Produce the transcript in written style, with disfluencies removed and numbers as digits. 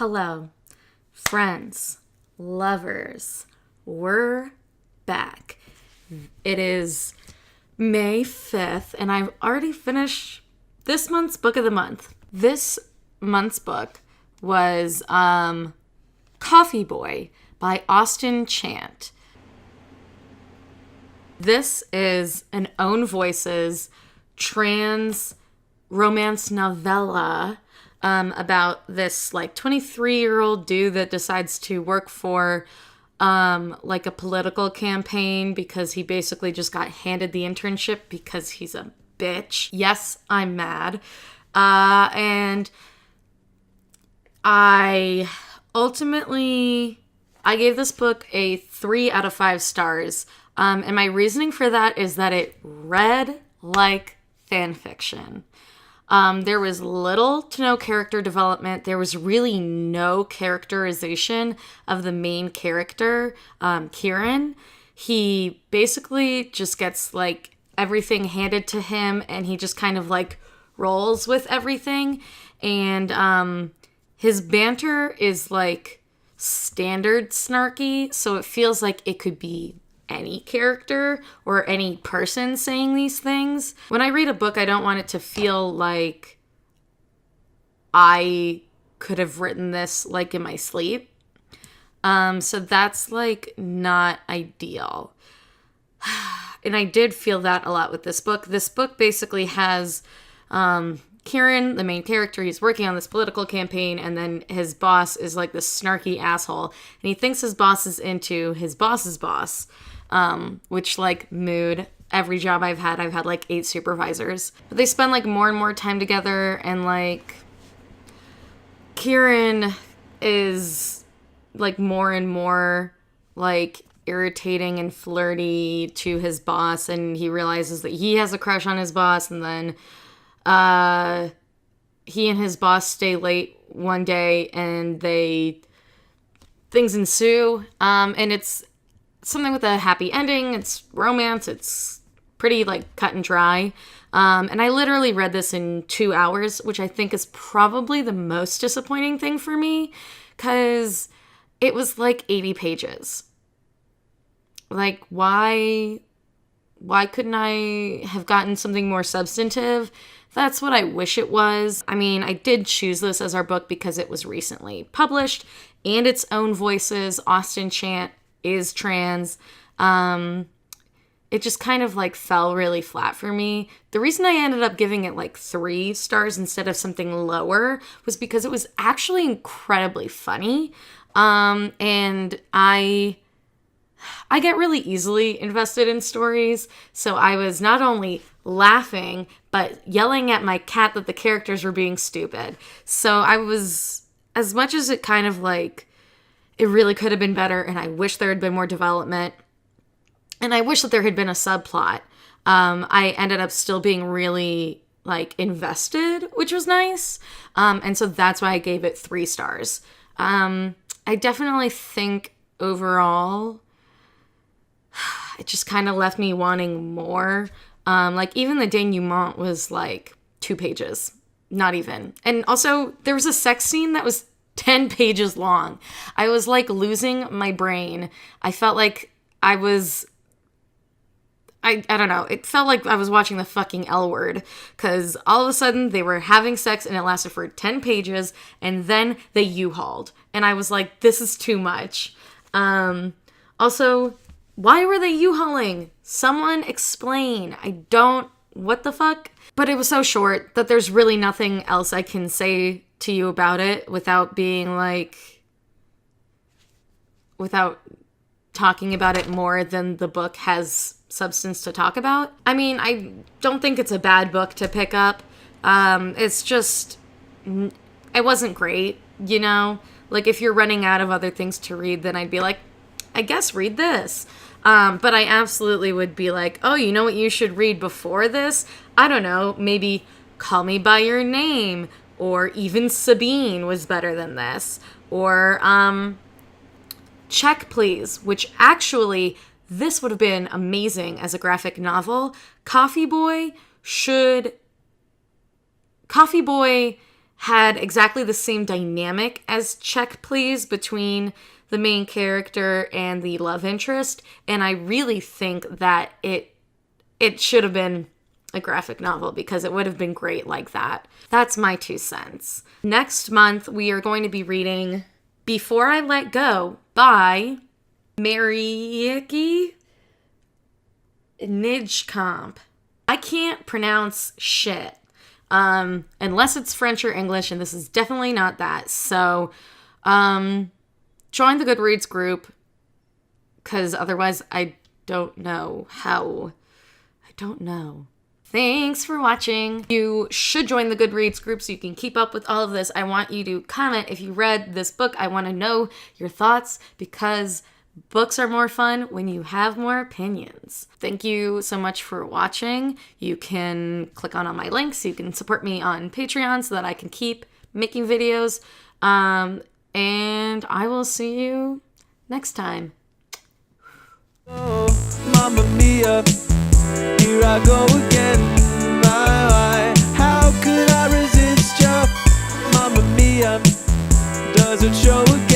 Hello, friends, lovers, we're back. It is May 5th, and I've already finished this month's book of the month. This month's book was Coffee Boy by Austen Chant. This is an own voices trans romance novella about this 23-year-old dude that decides to work for a political campaign because he basically just got handed the internship because he's a bitch. Yes, I'm mad. And I gave this book a 3 out of 5 stars. And my reasoning for that is that it read like fan fiction. There was little to no character development. There was really no characterization of the main character, Kieran. He basically just gets everything handed to him, and he just kind of rolls with everything. And his banter is standard snarky, so it feels like it could be any character or any person saying these things. When I read a book, I don't want it to feel like I could have written this in my sleep. So that's not ideal. And I did feel that a lot with this book. This book basically has Kieran, the main character. He's working on this political campaign, and then his boss is this snarky asshole, and he thinks his boss is into his boss's boss. Which mood. Every job I've had 8 supervisors. But they spend more and more time together, and Kieran is more and more irritating and flirty to his boss, and he realizes that he has a crush on his boss, and then he and his boss stay late one day, and things ensue, and it's something with a happy ending. It's romance. It's pretty cut and dry. And I literally read this in 2 hours, which I think is probably the most disappointing thing for me, because it was 80 pages. Why couldn't I have gotten something more substantive? That's what I wish it was. I mean, I did choose this as our book because it was recently published and its own voices. Austen Chant is trans. It just kind of fell really flat for me. The reason I ended up giving it 3 stars instead of something lower was because it was actually incredibly funny. And I get really easily invested in stories, so I was not only laughing but yelling at my cat that the characters were being stupid. So I was, as much as it kind of it really could have been better, and I wish there had been more development, and I wish that there had been a subplot. I ended up still being really, invested, which was nice. And so that's why I gave it 3 stars. I definitely think overall, it just kind of left me wanting more. Even the denouement was 2 pages. Not even. And also, there was a sex scene that was 10 pages long. I was losing my brain. I felt I don't know. It felt like I was watching the fucking L Word, because all of a sudden they were having sex and it lasted for 10 pages, and then they U-hauled. And I was this is too much. Also, why were they U-hauling? Someone explain. What the fuck? But it was so short that there's really nothing else I can say to you about it without being without talking about it more than the book has substance to talk about. I mean, I don't think it's a bad book to pick up. It's just, it wasn't great, if you're running out of other things to read, then I'd be I guess read this. But I absolutely would be oh, you know what you should read before this? I don't know, maybe Call Me By Your Name, or even Sabine was better than this. Or Check Please, which actually, this would have been amazing as a graphic novel. Coffee Boy had exactly the same dynamic as Check Please between the main character and the love interest, and I really think that it should have been a graphic novel because it would have been great like that. That's my 2 cents. Next month, we are going to be reading Before I Let Go by Marieke Nijkamp. I can't pronounce shit unless it's French or English, and this is definitely not that. So join the Goodreads group, because otherwise I don't know how. I don't know. Thanks for watching. You should join the Goodreads group so you can keep up with all of this. I want you to comment if you read this book. I want to know your thoughts because books are more fun when you have more opinions. Thank you so much for watching. You can click on all my links. You can support me on Patreon so that I can keep making videos. And I will see you next time. Oh, Mamma Mia, here I go again. Why, how could I resist you? Mamma Mia, does it show again?